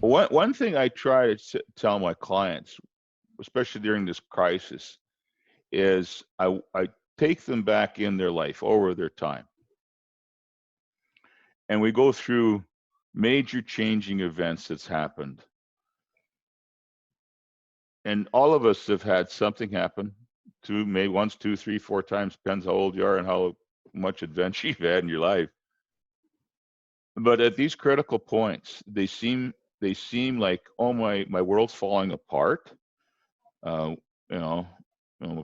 One thing I try to tell my clients, especially during this crisis, is I take them back in their life over their time, and we go through major changing events that's happened. And all of us have had something happen, maybe once, two, three, four times, depends how old you are and how much adventure you've had in your life. But at these critical points, they seem like, oh, my world's falling apart. Uh, you know,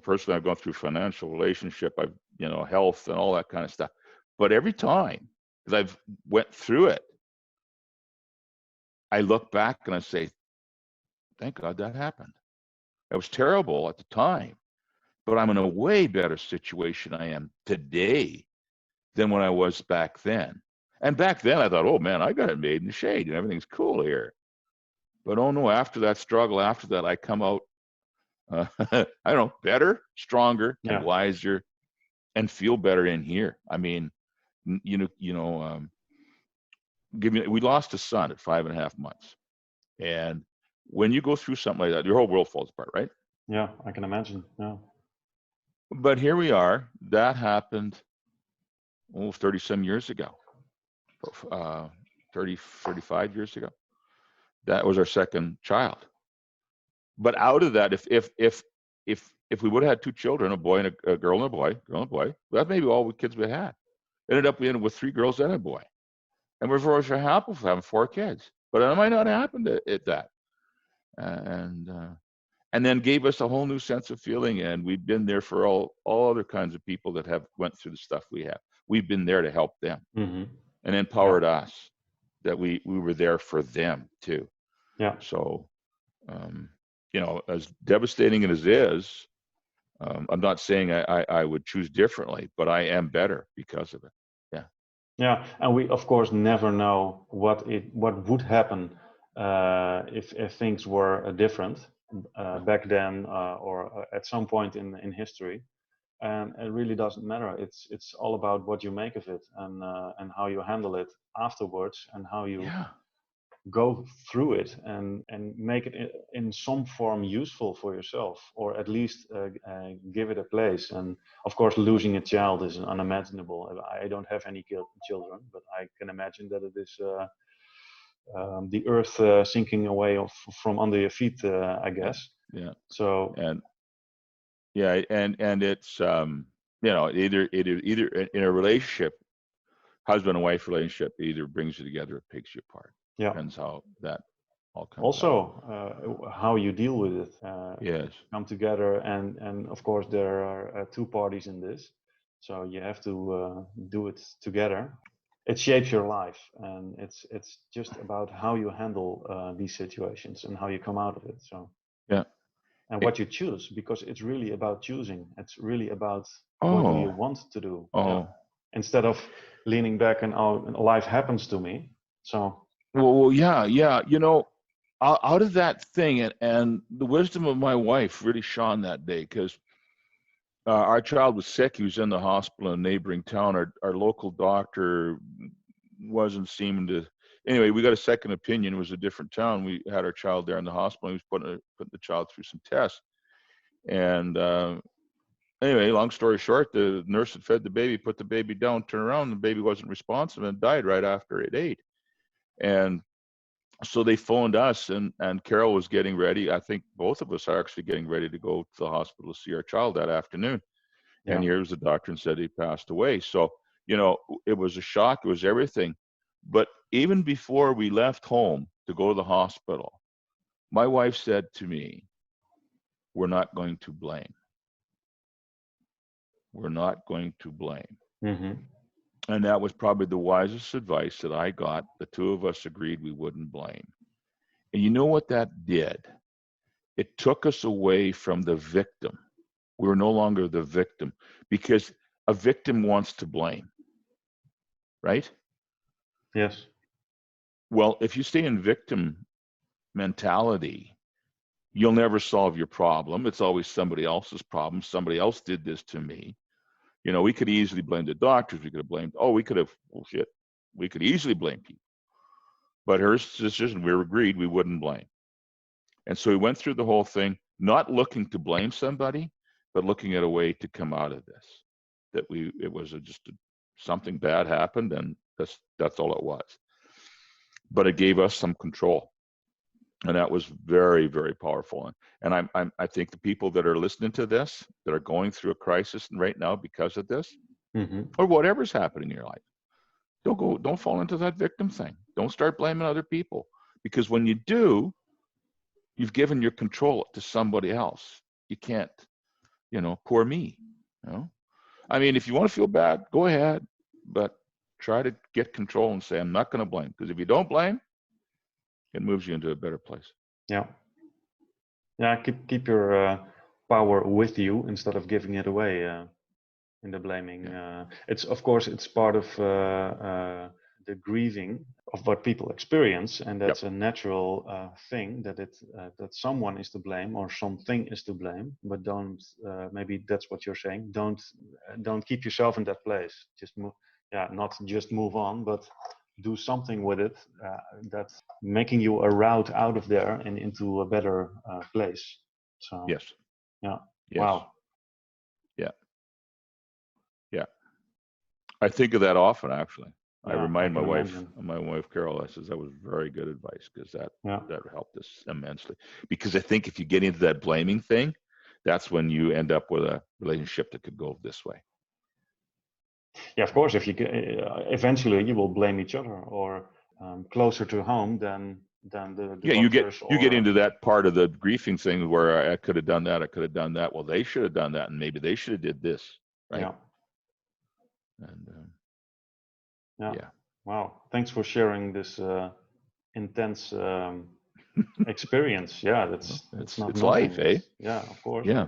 personally, I've gone through financial, relationship, health, and all that kind of stuff. But every time, because I've went through it, I look back and I say, thank God that happened. It was terrible at the time, but I'm in a way better situation I am today than when I was back then. And back then I thought, oh man, I got it made in the shade and everything's cool here. But oh no, after that struggle, after that, I come out, I don't know, better, stronger, and Yeah. wiser, and feel better in here. I mean, we lost a son at 5.5 months. And when you go through something like that, your whole world falls apart, right? Yeah, I can imagine. Yeah. But here we are. That happened almost 30 some years ago, 35 years ago. That was our second child. But out of that, if we would have had two children, a boy and a girl and a boy, that's maybe all the kids we had. We ended up with 3 girls and a boy. And we're very happy with having 4 kids. But it might not have happened at that. And then gave us a whole new sense of feeling. And we've been there for all other kinds of people that have went through the stuff we have. We've been there to help them and empowered us that we were there for them too. Yeah. So, as devastating as it is, I'm not saying I would choose differently, but I am better because of it. Yeah. Yeah, and we of course never know what would happen if things were different back then or at some point in history, and it really doesn't matter. It's all about what you make of it and how you handle it afterwards and how you go through it and make it in some form useful for yourself, or at least give it a place. And of course, losing a child is unimaginable. I don't have any children, but I can imagine that it is the earth sinking away from under your feet, I guess. Yeah. So and it's either in a relationship, husband and wife relationship, either brings you together or takes you apart. Yeah. Depends how that all comes also how you deal with it. Yes. Come together, and of course there are two parties in this, so you have to do it together. It shapes your life, and it's just about how you handle these situations and how you come out of it. So Yeah. and what you choose, because it's really about choosing. It's really about what do you Oh. want to do. Oh. Instead of leaning back and, oh, life happens to me. So Well, yeah. Out of that thing, and the wisdom of my wife really shone that day, because our child was sick. He was in the hospital in a neighboring town. Our local doctor wasn't seeming to. Anyway, we got a second opinion. It was a different town. We had our child there in the hospital. He was putting the child through some tests. And anyway, long story short, the nurse had fed the baby, put the baby down, turned around, the baby wasn't responsive and died right after it ate. And so they phoned us, and Carol was getting ready. I think both of us are actually getting ready to go to the hospital to see our child that afternoon. And here's the doctor and said he passed away. So, it was a shock. It was everything. But even before we left home to go to the hospital, my wife said to me, we're not going to blame. We're not going to blame. And that was probably the wisest advice that I got. The two of us agreed we wouldn't blame. And you know what that did? It took us away from the victim. We were no longer the victim, because a victim wants to blame, right? Yes. Well, if you stay in victim mentality, you'll never solve your problem. It's always somebody else's problem. Somebody else did this to me. We could easily blame the doctors. We could have blamed, we could easily blame people. But her decision, we agreed we wouldn't blame. And so we went through the whole thing, not looking to blame somebody, but looking at a way to come out of this. That it was something bad happened, and that's all it was. But it gave us some control, and that was very, very powerful. And I think the people that are listening to this, that are going through a crisis right now because of this, or whatever's happening in your life, don't fall into that victim thing. Don't start blaming other people, because when you do, you've given your control to somebody else. You can't, poor me. I mean, if you want to feel bad, go ahead, but try to get control and say, I'm not going to blame. Because if you don't blame, it moves you into a better place. Yeah. Keep your power with you instead of giving it away in the blaming. It's part of the grieving of what people experience, and that's a natural thing, that someone is to blame or something is to blame. But don't, maybe that's what you're saying, don't keep yourself in that place. Just move, not just move on, but do something with it that's making you a route out of there and into a better place. So yes. Wow. I think of that often, actually. I remind my wife Carol, I says that was very good advice, because that helped us immensely. Because I think if you get into that blaming thing, that's when you end up with a relationship that could go this way. Yeah, of course. If you eventually you will blame each other, or closer to home than the you get into that part of the griefing thing where I could have done that, I could have done that. Well, they should have done that, and maybe they should have did this, right? Yeah. And Wow. Thanks for sharing this intense experience. Yeah, it's not life, eh? Yeah, of course. Yeah.